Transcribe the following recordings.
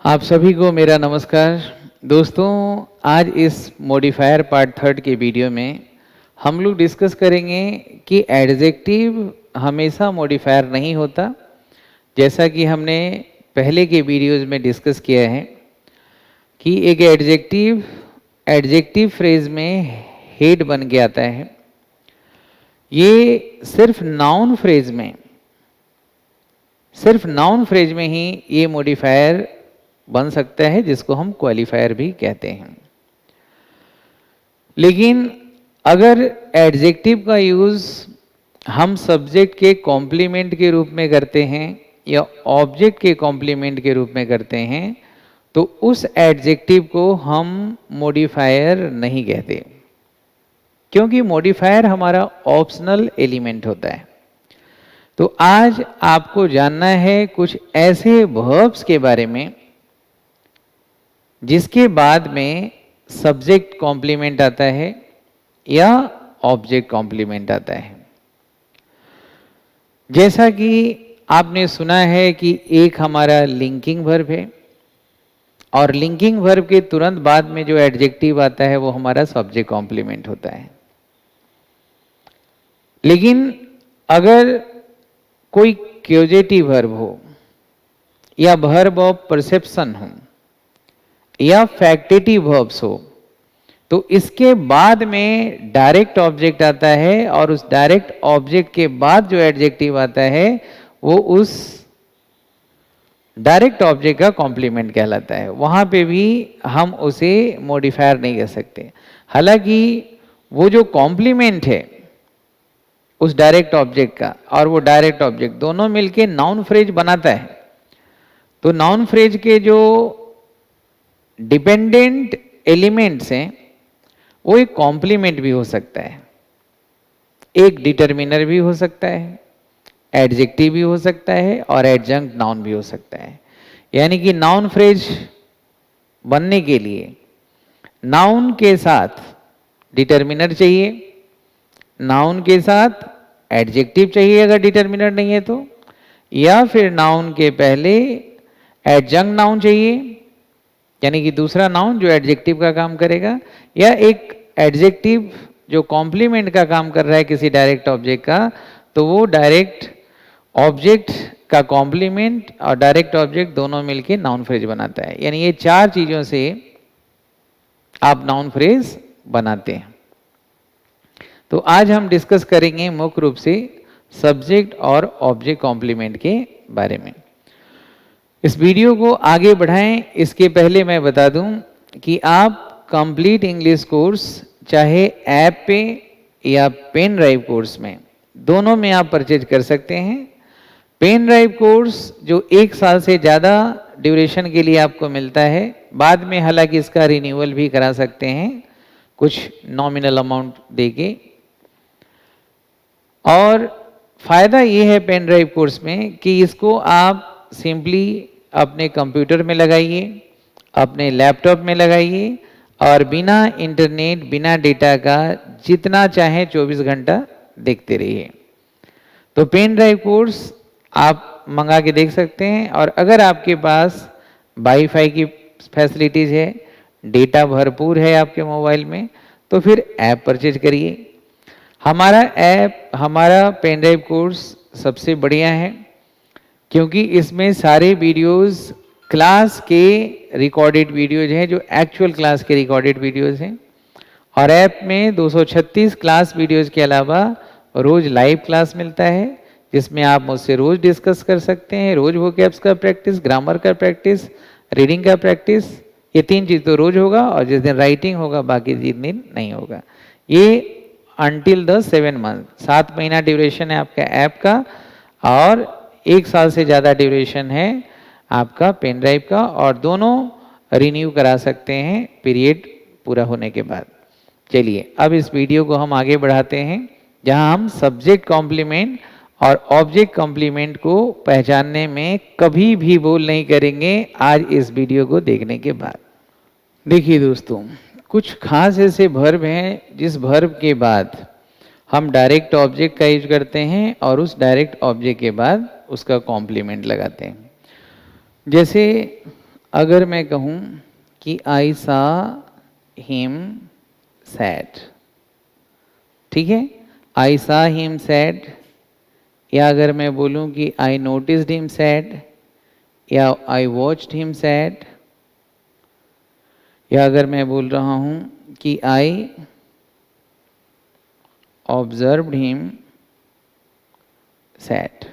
आप सभी को मेरा नमस्कार। दोस्तों, आज इस मॉडिफायर पार्ट थर्ड के वीडियो में हम लोग डिस्कस करेंगे कि एडजेक्टिव हमेशा मॉडिफायर नहीं होता। जैसा कि हमने पहले के वीडियोज में डिस्कस किया है कि एक एडजेक्टिव फ्रेज में हेड बन के आता है। ये सिर्फ नाउन फ्रेज में ही ये मॉडिफायर बन सकता है, जिसको हम क्वालिफायर भी कहते हैं। लेकिन अगर एडजेक्टिव का यूज हम सब्जेक्ट के कॉम्प्लीमेंट के रूप में करते हैं या ऑब्जेक्ट के कॉम्प्लीमेंट के रूप में करते हैं तो उस एडजेक्टिव को हम मॉडिफायर नहीं कहते, क्योंकि मॉडिफायर हमारा ऑप्शनल एलिमेंट होता है। तो आज आपको जानना है कुछ ऐसे वर्ब्स के बारे में जिसके बाद में सब्जेक्ट कॉम्प्लीमेंट आता है या ऑब्जेक्ट कॉम्प्लीमेंट आता है। जैसा कि आपने सुना है कि एक हमारा लिंकिंग वर्ब है और लिंकिंग वर्ब के तुरंत बाद में जो एडजेक्टिव आता है वो हमारा सब्जेक्ट कॉम्प्लीमेंट होता है। लेकिन अगर कोई क्यूजेटिव वर्ब हो या वर्ब ऑफ परसेप्शन हो या फैक्टेटिव वर्ब्स हो तो इसके बाद में डायरेक्ट ऑब्जेक्ट आता है और उस डायरेक्ट ऑब्जेक्ट के बाद जो एडजेक्टिव आता है वो उस डायरेक्ट ऑब्जेक्ट का कॉम्प्लीमेंट कहलाता है। वहां पे भी हम उसे मॉडिफायर नहीं कह सकते। हालांकि वो जो कॉम्प्लीमेंट है उस डायरेक्ट ऑब्जेक्ट का और वो डायरेक्ट ऑब्जेक्ट दोनों मिलके नाउन फ्रेज बनाता है। तो नाउन फ्रेज के जो डिपेंडेंट एलिमेंट्स हैं वो एक कॉम्प्लीमेंट भी हो सकता है, एक डिटरमिनर भी हो सकता है, एडजेक्टिव भी हो सकता है और एडजंक्ट नाउन भी हो सकता है। यानी कि नाउन फ्रेज बनने के लिए नाउन के साथ डिटरमिनर चाहिए, नाउन के साथ एडजेक्टिव चाहिए अगर डिटरमिनर नहीं है तो, या फिर नाउन के पहले एडजंक्ट नाउन चाहिए, यानी कि दूसरा नाउन जो एडजेक्टिव का काम करेगा, या एक एडजेक्टिव जो कॉम्प्लीमेंट का काम कर रहा है किसी डायरेक्ट ऑब्जेक्ट का, तो वो डायरेक्ट ऑब्जेक्ट का कॉम्प्लीमेंट और डायरेक्ट ऑब्जेक्ट दोनों मिलके नाउन फ्रेज बनाता है। यानी ये चार चीजों से आप नाउन फ्रेज बनाते हैं। तो आज हम डिस्कस करेंगे मुख्य रूप से सब्जेक्ट और ऑब्जेक्ट कॉम्प्लीमेंट के बारे में। इस वीडियो को आगे बढ़ाएं इसके पहले मैं बता दूं कि आप कंप्लीट इंग्लिश कोर्स चाहे ऐप पे या पेन ड्राइव कोर्स में दोनों में आप परचेज कर सकते हैं। पेन ड्राइव कोर्स जो 1 साल से ज़्यादा ड्यूरेशन के लिए आपको मिलता है, बाद में हालांकि इसका रिन्यूअल भी करा सकते हैं कुछ नॉमिनल अमाउंट देके। और फ़ायदा ये है पेन ड्राइव कोर्स में कि इसको आप सिंपली अपने कंप्यूटर में लगाइए, अपने लैपटॉप में लगाइए और बिना इंटरनेट बिना डेटा का जितना चाहे 24 घंटा देखते रहिए। तो पेन ड्राइव कोर्स आप मंगा के देख सकते हैं। और अगर आपके पास वाईफाई की फैसिलिटीज़ है, डेटा भरपूर है आपके मोबाइल में, तो फिर ऐप परचेज करिए। हमारा पेन ड्राइव कोर्स सबसे बढ़िया है क्योंकि इसमें सारे वीडियोस क्लास के रिकॉर्डेड वीडियोज हैं, जो एक्चुअल क्लास के रिकॉर्डेड वीडियोज हैं। और ऐप में 236 क्लास वीडियोज के अलावा रोज लाइव क्लास मिलता है, जिसमें आप मुझसे रोज डिस्कस कर सकते हैं। रोज वोकैब्स का प्रैक्टिस, ग्रामर का प्रैक्टिस, रीडिंग का प्रैक्टिस, ये 3 चीज़ तो रोज होगा और जिस दिन राइटिंग होगा बाकी दिन नहीं होगा। ये अनटिल द 7 मंथ, 7 महीना ड्यूरेशन है आपका ऐप का और 1 साल से ज़्यादा ड्यूरेशन है आपका पेन ड्राइव का, और दोनों रिन्यू करा सकते हैं पीरियड पूरा होने के बाद। चलिए अब इस वीडियो को हम आगे बढ़ाते हैं, जहां हम सब्जेक्ट कॉम्प्लीमेंट और ऑब्जेक्ट कॉम्प्लीमेंट को पहचानने में कभी भी भूल नहीं करेंगे आज इस वीडियो को देखने के बाद। देखिए दोस्तों, कुछ खास ऐसे वर्ब हैं जिस वर्ब के बाद हम डायरेक्ट ऑब्जेक्ट का यूज करते हैं और उस डायरेक्ट ऑब्जेक्ट के बाद उसका कॉम्प्लीमेंट लगाते हैं। जैसे अगर मैं कहूं कि आई सा हिम सैड, ठीक है, आई सा हिम सैड, या अगर मैं बोलूं कि आई नोटिस्ड हिम सैड, या आई वॉच्ड हिम सैड, या अगर मैं बोल रहा हूं कि आई ऑब्जर्व्ड हिम सैड,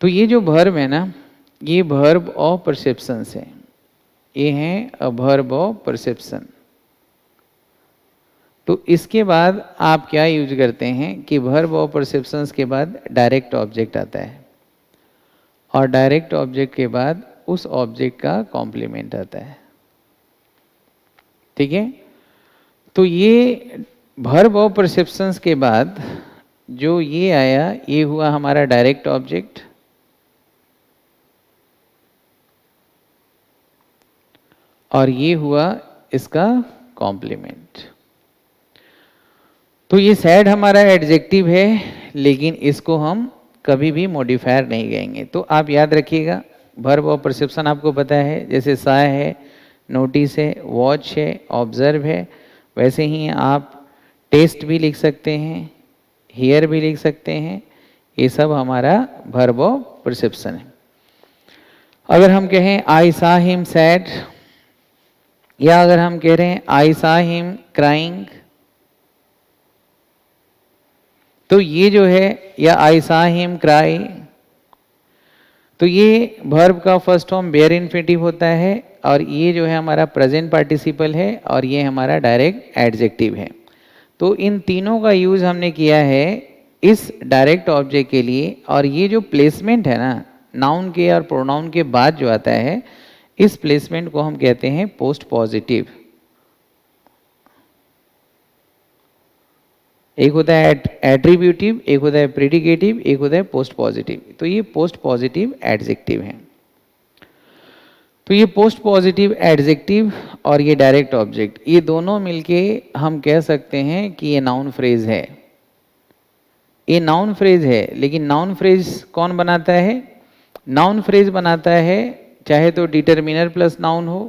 तो ये जो वर्ब है ना, ये वर्ब ऑफ परसेप्शन है, ये है अ वर्ब ऑफ परसेप्शन। तो इसके बाद आप क्या यूज करते हैं कि वर्ब ऑफ परसेप्शंस के बाद डायरेक्ट ऑब्जेक्ट आता है, और डायरेक्ट ऑब्जेक्ट के बाद उस ऑब्जेक्ट का कॉम्प्लीमेंट आता है, ठीक है। तो ये वर्ब ऑफ परसेप्शंस के बाद जो ये आया, ये हुआ हमारा डायरेक्ट ऑब्जेक्ट, और ये हुआ इसका कॉम्प्लीमेंट। तो ये सैड हमारा एडजेक्टिव है, लेकिन इसको हम कभी भी मॉडिफायर नहीं कहेंगे। तो आप याद रखिएगा, वर्ब ऑफ परसेप्शन आपको पता है, जैसे सा है, नोटिस है, वॉच है, ऑब्जर्व है, वैसे ही आप टेस्ट भी लिख सकते हैं, हियर भी लिख सकते हैं, ये सब हमारा वर्ब ऑफ परसेप्शन है। अगर हम कहें आई सा हिम सैड, या अगर हम कह रहे हैं आई सा हिम क्राइंग, तो ये जो है, या आई सा हिम क्राई, तो ये वर्ब का फर्स्ट फॉर्म बेयर इन्फिनेटिव होता है, और ये जो है हमारा प्रेजेंट पार्टिसिपल है, और ये हमारा डायरेक्ट एडजेक्टिव है। तो इन तीनों का यूज हमने किया है इस डायरेक्ट ऑब्जेक्ट के लिए, और ये जो प्लेसमेंट है ना, नाउन के और प्रोनाउन के बाद जो आता है, इस प्लेसमेंट को हम कहते हैं पोस्ट पॉजिटिव। एक होता है एट्रीब्यूटिव, एक होता है प्रेडिकेटिव, एक होता है पोस्ट पॉजिटिव। तो ये पोस्ट पॉजिटिव एडजेक्टिव है। तो ये पोस्ट पॉजिटिव एडजेक्टिव और ये डायरेक्ट ऑब्जेक्ट, ये दोनों मिलके हम कह सकते हैं कि ये नाउन फ्रेज है। ये नाउन फ्रेज है, लेकिन नाउन फ्रेज कौन बनाता है? नाउन फ्रेज बनाता है चाहे तो डिटरमिनर प्लस नाउन हो,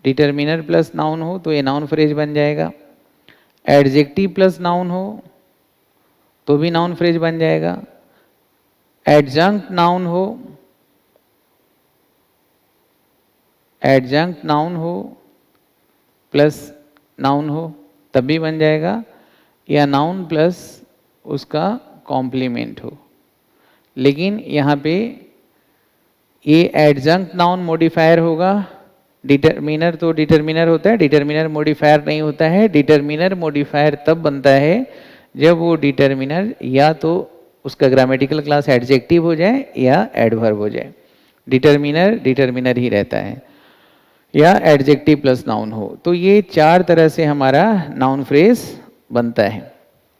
डिटरमिनर प्लस नाउन हो तो ये नाउन फ्रेज बन जाएगा। एडजेक्टिव प्लस नाउन हो तो भी नाउन फ्रेज बन जाएगा। एडजंक्ट नाउन हो, एडजंक्ट नाउन हो प्लस नाउन हो तब भी बन जाएगा, या नाउन प्लस उसका कॉम्प्लीमेंट हो। लेकिन यहाँ पे ये एडजंक्ट नाउन मॉडिफायर होगा, डिटरमिनर तो डिटरमिनर होता है, डिटरमिनर मॉडिफायर नहीं होता है। डिटरमिनर मॉडिफायर तब बनता है जब वो डिटरमिनर या तो उसका ग्रामेटिकल क्लास एडजेक्टिव हो जाए या एडवर्ब हो जाए। डिटरमिनर डिटरमिनर ही रहता है, या एडजेक्टिव प्लस नाउन हो। तो ये चार तरह से हमारा नाउन फ्रेज बनता है,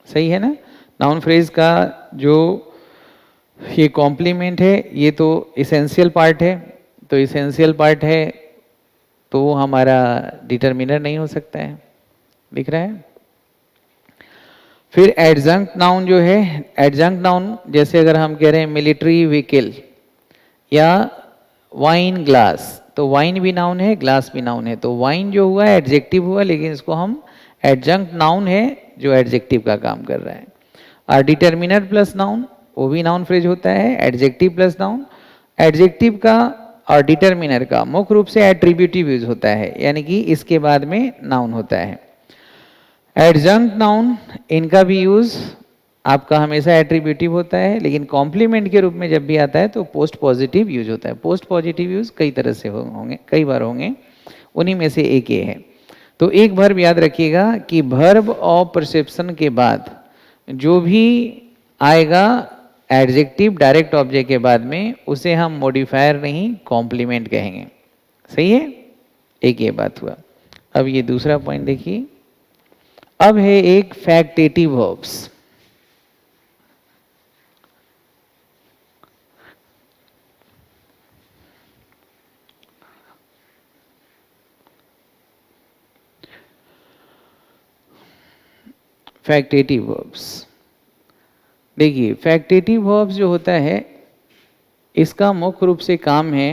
सही है ना। नाउन फ्रेज का जो ये कॉम्प्लीमेंट है ये तो इसेंशियल पार्ट है, तो इसेंशियल पार्ट है तो वो हमारा डिटरमिनर नहीं हो सकता है, दिख रहा है। फिर एडजंक्ट नाउन जो है, एडजंक्ट नाउन जैसे अगर हम कह रहे हैं मिलिट्री व्हीकल या वाइन ग्लास, तो वाइन भी नाउन है, ग्लास भी नाउन है। तो वाइन जो हुआ एडजेक्टिव हुआ, लेकिन इसको हम एडजंक्ट नाउन है जो एडजेक्टिव का काम कर रहा है। और डिटरमिनर प्लस नाउन वो भी नाउन फ्रेज होता है, एडजेक्टिव प्लस नाउन। एडजेक्टिव का और डिटरमिनर का मुख्य रूप से एट्रीब्यूटिव यूज होता है, यानी कि इसके बाद में नाउन होता है। एडजंक्ट नाउन इनका भी यूज आपका हमेशा एट्रीब्यूटिव होता है, लेकिन कॉम्प्लीमेंट के रूप में जब भी आता है तो पोस्ट पॉजिटिव यूज होता है। पोस्ट पॉजिटिव यूज कई तरह से होंगे, कई बार होंगे, उन्हीं में से एक ये है। तो एक वर्ब याद रखिएगा कि वर्ब ऑफ परसेप्शन के बाद जो भी आएगा एडजेक्टिव डायरेक्ट ऑब्जेक्ट के बाद में, उसे हम मॉडिफायर नहीं कॉम्प्लीमेंट कहेंगे, सही है। एक ये बात हुआ। अब ये दूसरा पॉइंट देखिए, अब है एक फैक्टेटिव वर्ब्स। फैक्टेटिव वर्ब्स देखिए, फैक्टेटिव वर्ब्स जो होता है इसका मुख्य रूप से काम है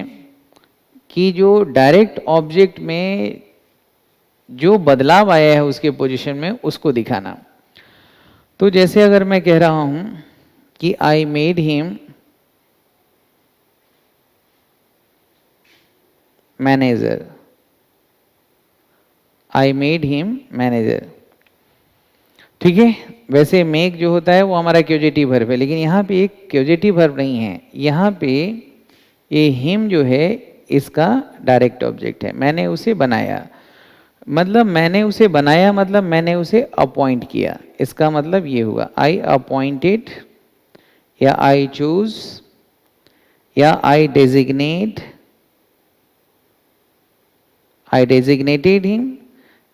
कि जो डायरेक्ट ऑब्जेक्ट में जो बदलाव आया है उसके पोजीशन में उसको दिखाना। तो जैसे अगर मैं कह रहा हूं कि I made him manager, I made him manager, ठीक है। वैसे मेक जो होता है वो हमारा क्यूजेटिव वर्ब है, लेकिन यहाँ पे एक क्यूजेटिव वर्ब नहीं है, यहाँ पे ये हिम जो है इसका डायरेक्ट ऑब्जेक्ट है। मैंने उसे बनाया, मतलब मैंने उसे बनाया मतलब मैंने उसे अपॉइंट किया, इसका मतलब ये हुआ आई अपॉइंटेड या आई चूज या आई डेजिग्नेट, आई डेजिग्नेटेड हिम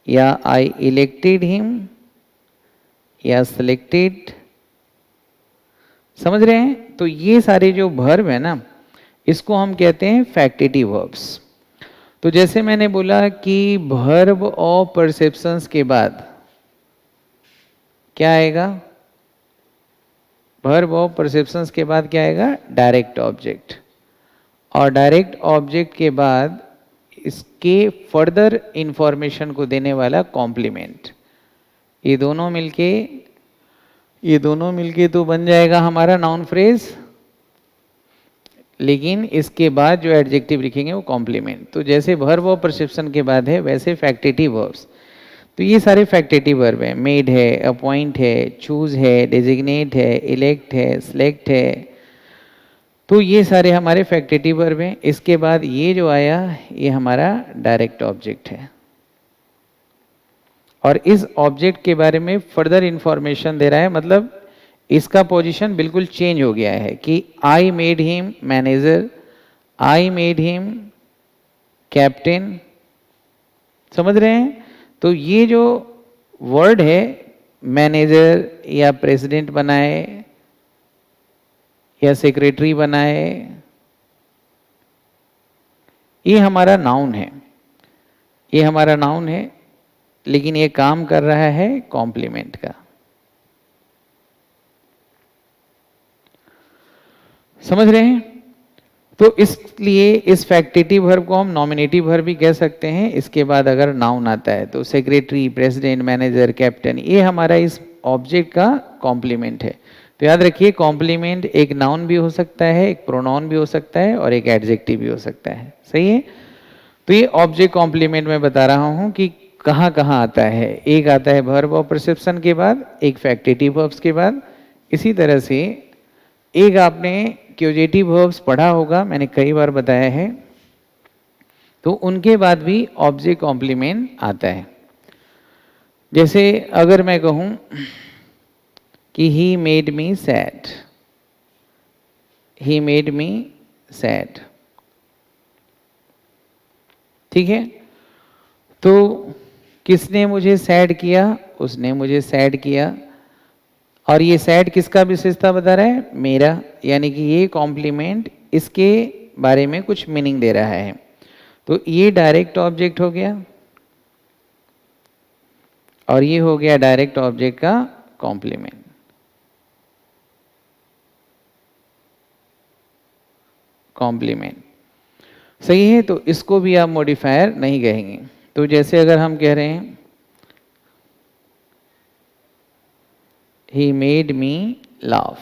या आई इलेक्टेड हिम या सिलेक्टेड। समझ रहे हैं? तो ये सारे जो वर्ब है ना, इसको हम कहते हैं फैक्टेटिव वर्ब्स। तो जैसे मैंने बोला कि वर्ब ऑफ परसेप्शंस के बाद क्या आएगा, वर्ब ऑफ परसेप्शंस के बाद क्या आएगा, डायरेक्ट ऑब्जेक्ट, और डायरेक्ट ऑब्जेक्ट के बाद इसके फर्दर इंफॉर्मेशन को देने वाला कॉम्प्लीमेंट। ये दोनों मिलके तो बन जाएगा हमारा नाउन फ्रेज, लेकिन इसके बाद जो एडजेक्टिव लिखेंगे वो कॉम्प्लीमेंट। तो जैसे वर्ब ऑफ परसेप्शन के बाद है वैसे फैक्टेटिव वर्ब्स, तो ये सारे फैक्टेटिव वर्ब हैं। मेड है, अपॉइंट है, चूज है, डेजिग्नेट है, इलेक्ट है, सिलेक्ट है, तो ये सारे हमारे फैक्टेटिव वर्ब हैं। इसके बाद ये जो आया ये हमारा डायरेक्ट ऑब्जेक्ट है, और इस ऑब्जेक्ट के बारे में फर्दर इंफॉर्मेशन दे रहा है, मतलब इसका पोजीशन बिल्कुल चेंज हो गया है कि I made him manager, I made him captain. समझ रहे हैं? तो ये जो वर्ड है मैनेजर या प्रेसिडेंट बनाए या सेक्रेटरी बनाए, ये हमारा नाउन है, ये हमारा नाउन है, लेकिन ये काम कर रहा है कॉम्प्लीमेंट का। समझ रहे हैं? तो इसलिए इस फैक्टेटिव वर्ब को हम नॉमिनेटिव वर्ब भी कह सकते हैं। इसके बाद अगर नाउन आता है तो सेक्रेटरी, प्रेसिडेंट, मैनेजर, कैप्टन, ये हमारा इस ऑब्जेक्ट का कॉम्प्लीमेंट है। तो याद रखिए कॉम्प्लीमेंट एक नाउन भी हो सकता है, एक प्रोनाउन भी हो सकता है, और एक एडजेक्टिव भी हो सकता है। सही है? तो ये ऑब्जेक्ट कॉम्प्लीमेंट में बता रहा हूं कि कहाँ कहाँ आता है। एक आता है वर्ब ऑफ परसेप्शन के बाद, एक फैक्टेटिव वर्ब्स के बाद। इसी तरह से एक आपने क्यूजेटिव वर्ब्स पढ़ा होगा, मैंने कई बार बताया है, तो उनके बाद भी ऑब्जेक्ट कॉम्प्लीमेंट आता है। जैसे अगर मैं कहूं कि he made me sad, he made me sad, ठीक है। तो किसने मुझे सैड किया, उसने मुझे सैड किया, और ये सैड किसका विशेषता बता रहा है, मेरा, यानी कि ये कॉम्प्लीमेंट इसके बारे में कुछ मीनिंग दे रहा है। तो ये डायरेक्ट ऑब्जेक्ट हो गया, और ये हो गया डायरेक्ट ऑब्जेक्ट का कॉम्प्लीमेंट। कॉम्प्लीमेंट सही है, तो इसको भी आप मॉडिफायर नहीं कहेंगे। तो जैसे अगर हम कह रहे हैं ही मेड मी लाफ,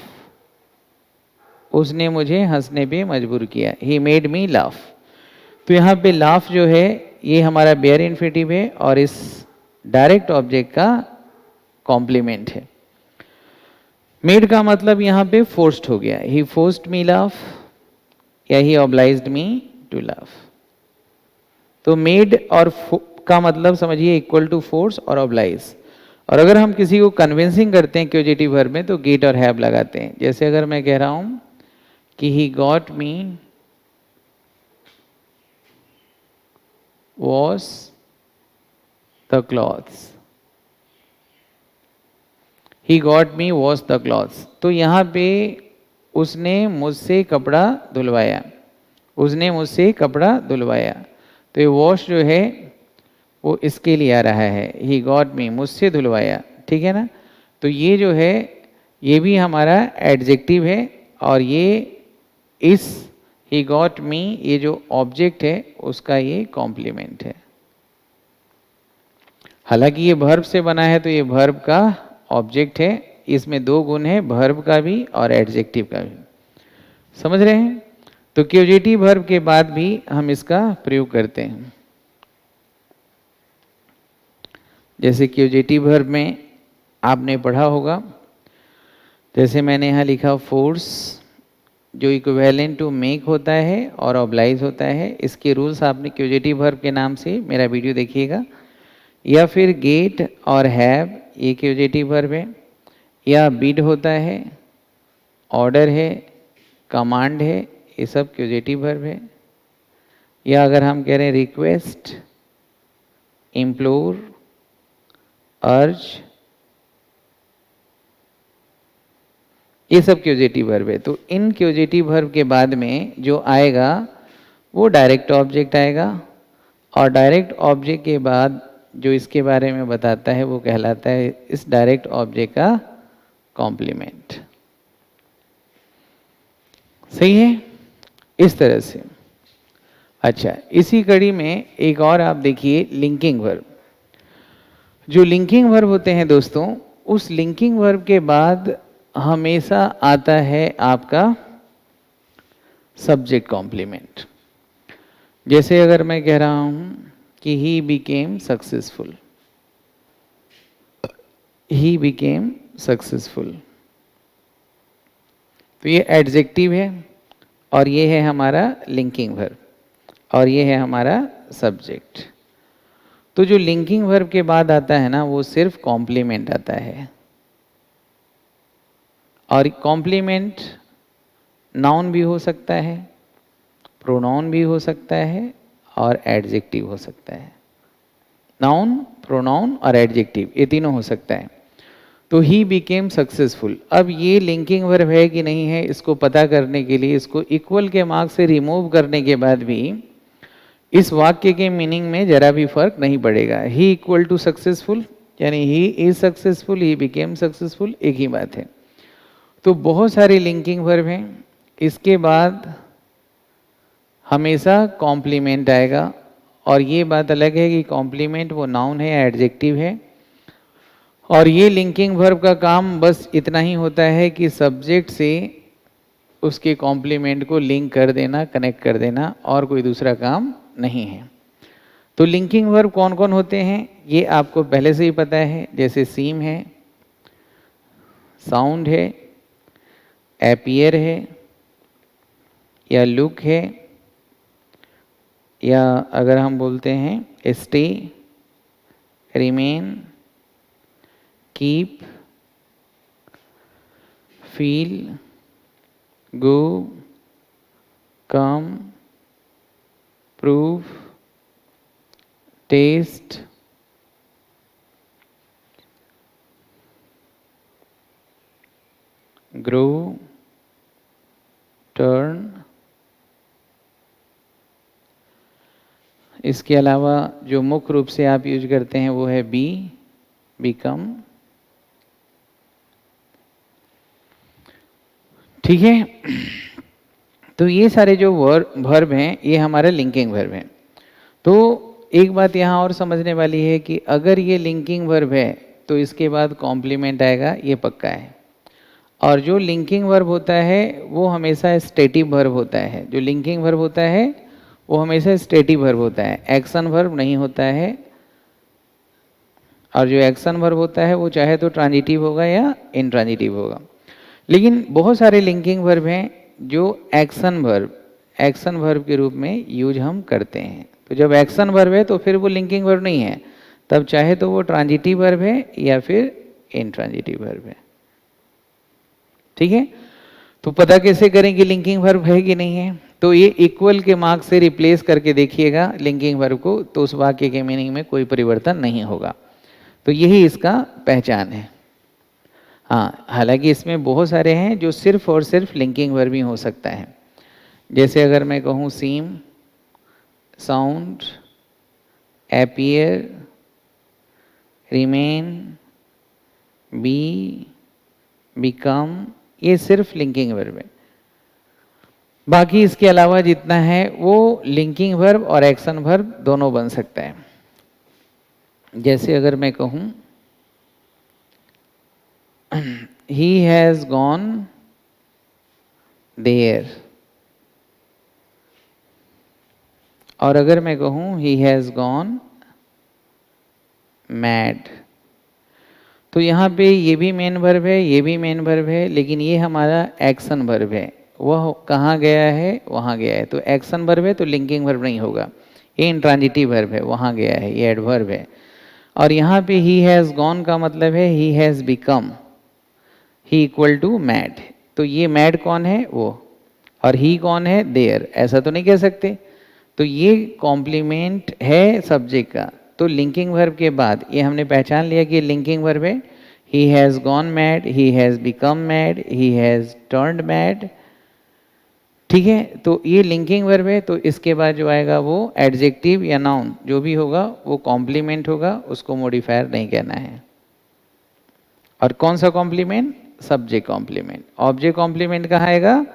उसने मुझे हंसने पे मजबूर किया, ही मेड मी लाफ। तो यहाँ पे लाफ जो है ये हमारा बेयर इन्फिनेटिव है, और इस डायरेक्ट ऑब्जेक्ट का कॉम्प्लीमेंट है। मेड का मतलब यहाँ पे फोर्स्ड हो गया, ही फोर्स्ड मी लाफ या ही ऑब्लाइज्ड मी टू लाफ। तो मेड और का मतलब समझिए इक्वल टू फोर्स और ऑब्लाइज। और अगर हम किसी को कन्विंसिंग करते हैं क्यूजेटिव वर्ब में तो गेट और हैव लगाते हैं। जैसे अगर मैं कह रहा हूं कि he got me wash the clothes, he got me wash the clothes, तो यहाँ पे उसने मुझसे कपड़ा धुलवाया, उसने मुझसे कपड़ा धुलवाया। तो ये वॉश जो है वो इसके लिए आ रहा है, ही गॉट मी, मुझसे धुलवाया, ठीक है ना। तो ये जो है ये भी हमारा एडजेक्टिव है, और ये इस ही गॉट मी, ये जो ऑब्जेक्ट है उसका ये कॉम्प्लीमेंट है। हालांकि ये वर्ब से बना है तो ये वर्ब का ऑब्जेक्ट है। इसमें दो गुण है, वर्ब का भी और एडजेक्टिव का भी। समझ रहे हैं? तो क्यूजेटिव वर्ब के बाद भी हम इसका प्रयोग करते हैं। जैसे क्यूजेटिव वर्ब में आपने पढ़ा होगा, जैसे मैंने यहाँ लिखा फोर्स, जो इक्विवेलेंट टू मेक होता है और ऑब्लाइज होता है। इसके रूल्स आपने क्यूजेटिव वर्ब के नाम से मेरा वीडियो देखिएगा। या फिर गेट और हैव, ये क्यूजेटिव वर्ब है। या बिड होता है, ऑर्डर है, कमांड है, ये सब क्यूजेटिव वर्ब है। या अगर हम कह रहे हैं रिक्वेस्ट, इम्प्लोर, अर्ज, ये सब क्यूजेटिव वर्ब है। तो इन क्यूजेटिव वर्ब के बाद में जो आएगा वो डायरेक्ट ऑब्जेक्ट आएगा, और डायरेक्ट ऑब्जेक्ट के बाद जो इसके बारे में बताता है वो कहलाता है इस डायरेक्ट ऑब्जेक्ट का कॉम्प्लीमेंट। सही है? इस तरह से। अच्छा, इसी कड़ी में एक और आप देखिए लिंकिंग वर्ब। जो लिंकिंग वर्ब होते हैं दोस्तों, उस लिंकिंग वर्ब के बाद हमेशा आता है आपका सब्जेक्ट कॉम्प्लीमेंट। जैसे अगर मैं कह रहा हूं कि he became successful, he became successful, तो ये एडजेक्टिव है और ये है हमारा लिंकिंग वर्ब और ये है हमारा सब्जेक्ट। तो जो लिंकिंग वर्ब के बाद आता है ना, वो सिर्फ कॉम्प्लीमेंट आता है। और कॉम्प्लीमेंट नाउन भी हो सकता है, प्रोनाउन भी हो सकता है और एडजेक्टिव हो सकता है। नाउन, प्रोनाउन और एडजेक्टिव, ये तीनों हो सकता है। तो ही बिकेम सक्सेसफुल, अब ये लिंकिंग वर्ब है कि नहीं है, इसको पता करने के लिए इसको इक्वल के मार्क से रिमूव करने के बाद भी इस वाक्य के मीनिंग में जरा भी फर्क नहीं पड़ेगा। ही इक्वल टू सक्सेसफुल, यानी he is successful, he became successful, एक ही बात है। तो बहुत सारे लिंकिंग वर्ब हैं। इसके बाद हमेशा कॉम्प्लीमेंट आएगा, और ये बात अलग है कि कॉम्प्लीमेंट वो नाउन है या एडजेक्टिव है। और ये लिंकिंग वर्ब का काम बस इतना ही होता है कि सब्जेक्ट से उसके कॉम्प्लीमेंट को लिंक कर देना, कनेक्ट कर देना, और कोई दूसरा काम नहीं है। तो लिंकिंग वर्ब कौन कौन होते हैं ये आपको पहले से ही पता है। जैसे सीम है, साउंड है, अपीयर है, या लुक है, या अगर हम बोलते हैं स्टे, रिमेन, कीप, फील, गो, कम, प्रूव, टेस्ट, ग्रो, टर्न। इसके अलावा जो मुख्य रूप से आप यूज करते हैं वो है बी, बिकम। ठीक है? तो ये सारे जो वर्ब हैं ये हमारे लिंकिंग वर्ब हैं। तो एक बात यहाँ और समझने वाली है कि अगर ये लिंकिंग वर्ब है तो इसके बाद कॉम्प्लीमेंट आएगा, ये पक्का है। और जो लिंकिंग वर्ब होता है वो हमेशा स्टेटिव वर्ब होता है। जो लिंकिंग वर्ब होता है वो हमेशा स्टेटिव वर्ब होता है, एक्शन वर्ब नहीं होता है। और जो एक्शन वर्ब होता है वो चाहे तो ट्रांजिटिव होगा या इंट्रांजिटिव होगा। लेकिन बहुत सारे लिंकिंग वर्ब हैं जो एक्शन वर्ब के रूप में यूज हम करते हैं। तो जब एक्शन वर्ब है तो फिर वो लिंकिंग वर्ब नहीं है, तब चाहे तो वो ट्रांजिटिव वर्ब है या फिर इंट्रांजिटिव वर्ब है। ठीक है? तो पता कैसे करें कि लिंकिंग वर्ब है कि नहीं है? तो ये इक्वल के मार्क से रिप्लेस करके देखिएगा लिंकिंग वर्ब को, तो उस वाक्य के मीनिंग में कोई परिवर्तन नहीं होगा। तो यही इसका पहचान है। हाँ, हालांकि इसमें बहुत सारे हैं जो सिर्फ और सिर्फ लिंकिंग वर्ब ही हो सकता है। जैसे अगर मैं कहूँ seem, sound, appear, remain, be, become, ये सिर्फ लिंकिंग वर्ब है। बाकी इसके अलावा जितना है वो लिंकिंग वर्ब और एक्शन वर्ब दोनों बन सकता है। जैसे अगर मैं कहूँ he has gone there, और अगर मैं कहूँ he has gone mad, तो यहाँ पे ये भी मेन वर्ब है, ये भी मेन वर्ब है, लेकिन ये हमारा एक्शन वर्ब है। वह कहाँ गया है, वहाँ गया है, तो एक्शन वर्ब है तो लिंकिंग वर्ब नहीं होगा। ये इंट्रांजिटिव वर्ब है, वहाँ गया है, ये एडवर्ब है। और यहाँ पे ही हैज़ गॉन का मतलब है he has become, he equal to mad, तो ये मैड कौन है, वो, और ही कौन है, देयर, ऐसा तो नहीं कह सकते। तो ये कॉम्प्लीमेंट है सब्जेक्ट का। तो लिंकिंग वर्ब के बाद ये हमने पहचान लिया कि लिंकिंग वर्ब है। He has gone mad, he has become mad, he has turned mad, ठीक है। तो ये लिंकिंग वर्ब है, तो इसके बाद जो आएगा वो एडजेक्टिव या नाउन जो भी होगा वो कॉम्प्लीमेंट होगा, उसको मॉडिफायर नहीं कहना है। और कौन सा complement, subject complement. Object complement कहाँ आएगा,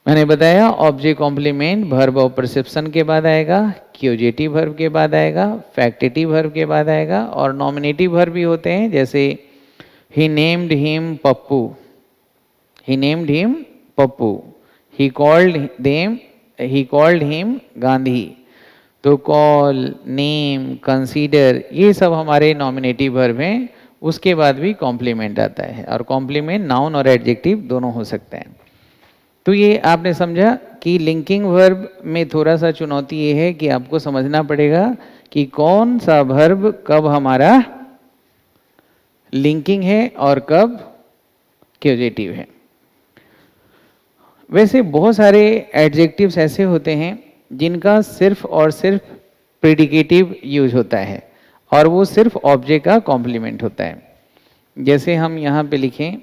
मैंने बताया object complement verb of perception के बाद आएगा, क्यूजेटिव वर्ब के बाद आएगा, फैक्टेटिव वर्ब के बाद आएगा, और नॉमिनेटिव वर्ब भी होते हैं, जैसे he named him Pappu, he named him Pappu, he called him Gandhi. तो कॉल, नेम, कंसीडर, ये सब हमारे नॉमिनेटिव वर्ब हैं। उसके बाद भी कॉम्प्लीमेंट आता है, और कॉम्प्लीमेंट नाउन और एडजेक्टिव दोनों हो सकते हैं। तो ये आपने समझा कि लिंकिंग वर्ब में थोड़ा सा चुनौती ये है कि आपको समझना पड़ेगा कि कौन सा वर्ब कब हमारा लिंकिंग है और कब क्यूजेटिव है। वैसे बहुत सारे एडजेक्टिव्स ऐसे होते हैं जिनका सिर्फ और सिर्फ प्रेडिकेटिव यूज होता है, और वो सिर्फ ऑब्जेक्ट का कॉम्प्लीमेंट होता है। जैसे हम यहाँ पे लिखें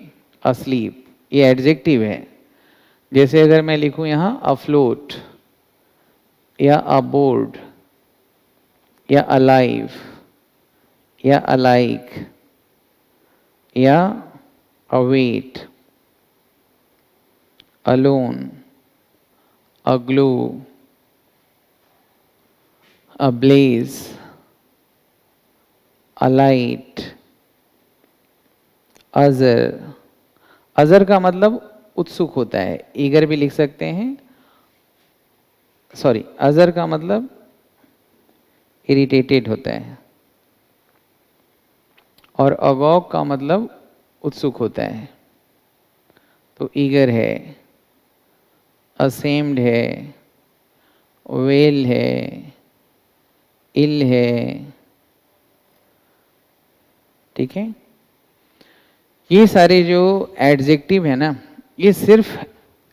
अस्लीप, ये एडजेक्टिव है। जैसे अगर मैं लिखूं यहाँ अफ्लोट, या अबोर्ड, या अलाइव, या अलाइक, या अवेट, अलोन, अग्लो, अब्लेज, अलाइट, अजर। अजर का मतलब उत्सुक होता है, ईगर भी लिख सकते हैं, सॉरी, अजर का मतलब इरिटेटेड होता है, और अगॉग का मतलब उत्सुक होता है। तो ईगर है, असेम्ड है, वेल है, इल है, ठीक है। ये सारे जो एडजेक्टिव है ना, ये सिर्फ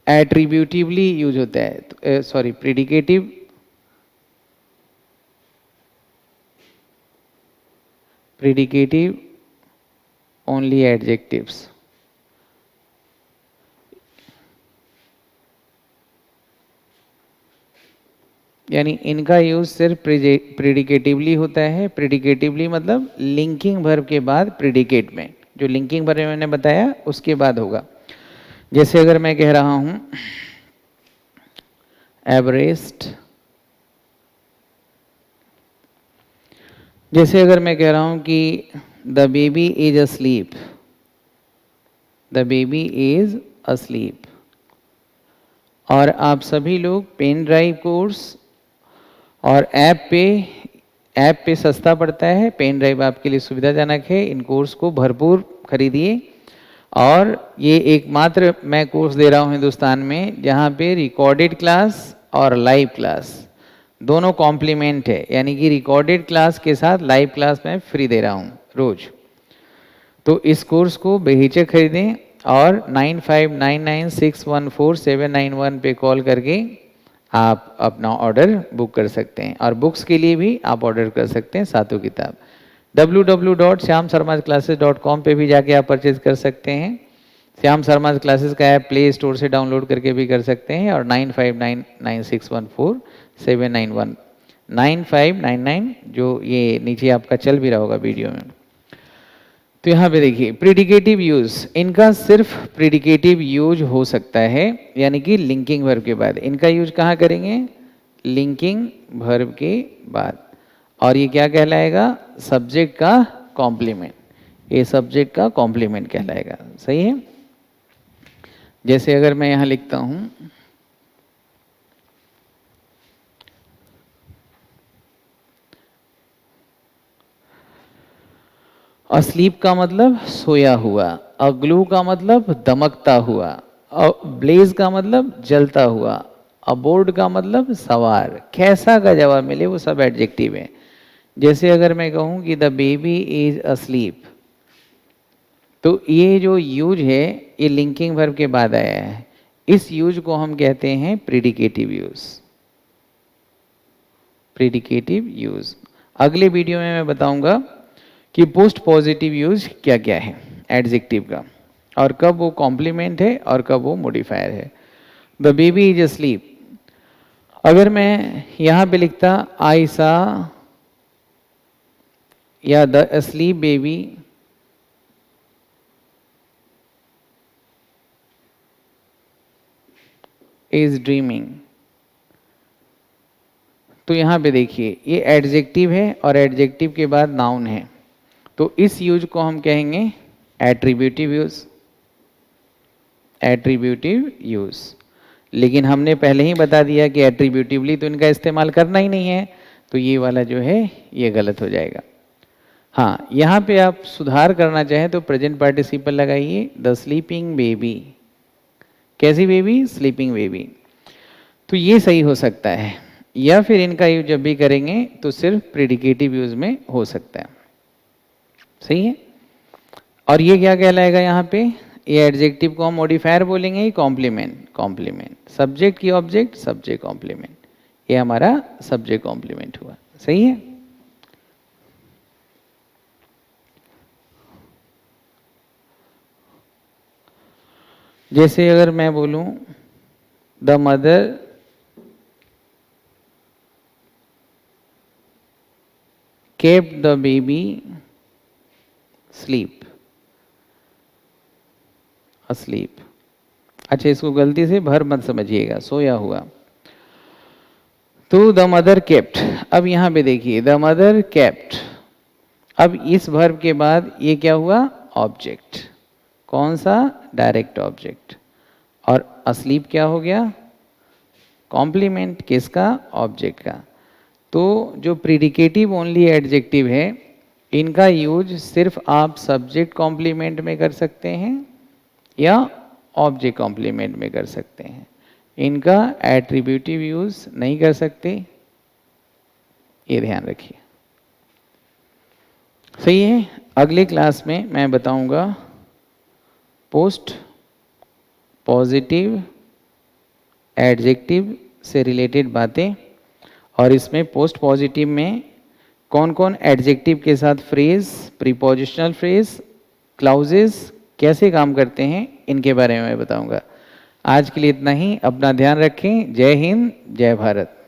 एट्रीब्यूटिवली यूज होता है, sorry predicative, predicative only adjectives. यानी इनका यूज सिर्फ प्रेडिकेटिवली होता है। प्रेडिकेटिवली मतलब लिंकिंग वर्ब के बाद प्रेडिकेट में, जो लिंकिंग वर्ब मैंने बताया उसके बाद होगा। जैसे अगर मैं कह रहा हूं एवरेस्ट, जैसे अगर मैं कह रहा हूं कि the baby is asleep, the baby is asleep, और आप सभी लोग पेन ड्राइव कोर्स और ऐप पे सस्ता पड़ता है, पेन ड्राइव आपके लिए सुविधाजनक है, इन कोर्स को भरपूर खरीदिए। और ये एकमात्र मैं कोर्स दे रहा हूँ हिंदुस्तान में जहाँ पे रिकॉर्डेड क्लास और लाइव क्लास दोनों कॉम्प्लीमेंट है, यानी कि रिकॉर्डेड क्लास के साथ लाइव क्लास मैं फ्री दे रहा हूँ रोज। तो इस कोर्स को बेहिचक खरीदें, और 9599614791 पे कॉल करके आप अपना ऑर्डर बुक कर सकते हैं। और बुक्स के लिए भी आप ऑर्डर कर सकते हैं सातों किताब। www.shyamsarmaclasses.com पे भी जाके आप परचेज कर सकते हैं। श्याम शर्मा क्लासेस का ऐप प्ले स्टोर से डाउनलोड करके भी कर सकते हैं। और 9599614791 9599 जो ये नीचे आपका चल भी रहा होगा वीडियो में। तो यहाँ पे देखिए प्रीडिकेटिव यूज, इनका सिर्फ प्रीडिकेटिव यूज हो सकता है, यानी कि लिंकिंग वर्ब के बाद। इनका यूज कहाँ करेंगे? लिंकिंग वर्ब के बाद। और ये क्या कहलाएगा? सब्जेक्ट का कॉम्प्लीमेंट। ये सब्जेक्ट का कॉम्प्लीमेंट कहलाएगा। सही है। जैसे अगर मैं यहाँ लिखता हूँ अस्लीप का मतलब सोया हुआ, अग्लू का मतलब दमकता हुआ, ब्लेज का मतलब जलता हुआ, अबोर्ड का मतलब सवार। कैसा का जवाब मिले वो सब एडजेक्टिव है। जैसे अगर मैं कहूँ कि द बेबी इज अस्लीप, तो ये जो यूज है ये लिंकिंग वर्ब के बाद आया है। इस यूज को हम कहते हैं प्रीडिकेटिव यूज। प्रीडिकेटिव यूज अगले वीडियो में मैं बताऊंगा कि पोस्ट पॉजिटिव यूज क्या क्या है एडजेक्टिव का, और कब वो कॉम्प्लीमेंट है और कब वो मॉडिफायर है। द बेबी इज अस्लीप, अगर मैं यहाँ पे लिखता आई सा या the asleep baby is dreaming, तो यहाँ पे देखिए ये एडजेक्टिव है और एडजेक्टिव के बाद नाउन है, तो इस यूज को हम कहेंगे एट्रीब्यूटिव यूज। एट्रीब्यूटिव यूज, लेकिन हमने पहले ही बता दिया कि एट्रीब्यूटिवली तो इनका इस्तेमाल करना ही नहीं है, तो ये वाला जो है ये गलत हो जाएगा। हाँ, यहाँ पे आप सुधार करना चाहें तो प्रेजेंट पार्टिसिपल लगाइए। द स्लीपिंग बेबी, कैसी बेबी? Sleeping baby. तो ये सही हो सकता है, या फिर इनका यूज जब भी करेंगे तो सिर्फ प्रीडिकेटिव यूज में हो सकता है। सही है। और ये क्या कहलाएगा यहाँ पे? ये एडजेक्टिव को हम मॉडिफायर बोलेंगे, कॉम्प्लीमेंट। कॉम्प्लीमेंट सब्जेक्ट की ऑब्जेक्ट, सब्जेक्ट कॉम्प्लीमेंट, ये हमारा सब्जेक्ट कॉम्प्लीमेंट हुआ। सही है। जैसे अगर मैं बोलूं the mother kept the baby sleep, asleep. अच्छा, इसको गलती से भर मत समझिएगा, सोया हुआ। तो द मदर केप्ट, अब यहां पे देखिए द मदर केप्ट, अब इस वर्ब के बाद ये क्या हुआ? ऑब्जेक्ट। कौन सा? Direct object. और अस्लीप क्या हो गया? कॉम्प्लीमेंट। किसका? ऑब्जेक्ट का। तो जो प्रीडिकेटिव ओनली एडजेक्टिव है, इनका यूज सिर्फ आप सब्जेक्ट कॉम्प्लीमेंट में कर सकते हैं या ऑब्जेक्ट कॉम्प्लीमेंट में कर सकते हैं। इनका एट्रीब्यूटिव यूज नहीं कर सकते, ये ध्यान रखिए। सही है। अगले क्लास में मैं बताऊंगा पोस्ट पॉजिटिव एडजेक्टिव से रिलेटेड बातें, और इसमें पोस्ट पॉजिटिव में कौन कौन एडजेक्टिव के साथ फ्रेज, प्रीपोजिशनल फ्रेज, क्लाउजेस कैसे काम करते हैं, इनके बारे में मैं बताऊंगा। आज के लिए इतना ही। अपना ध्यान रखें। जय हिंद, जय भारत।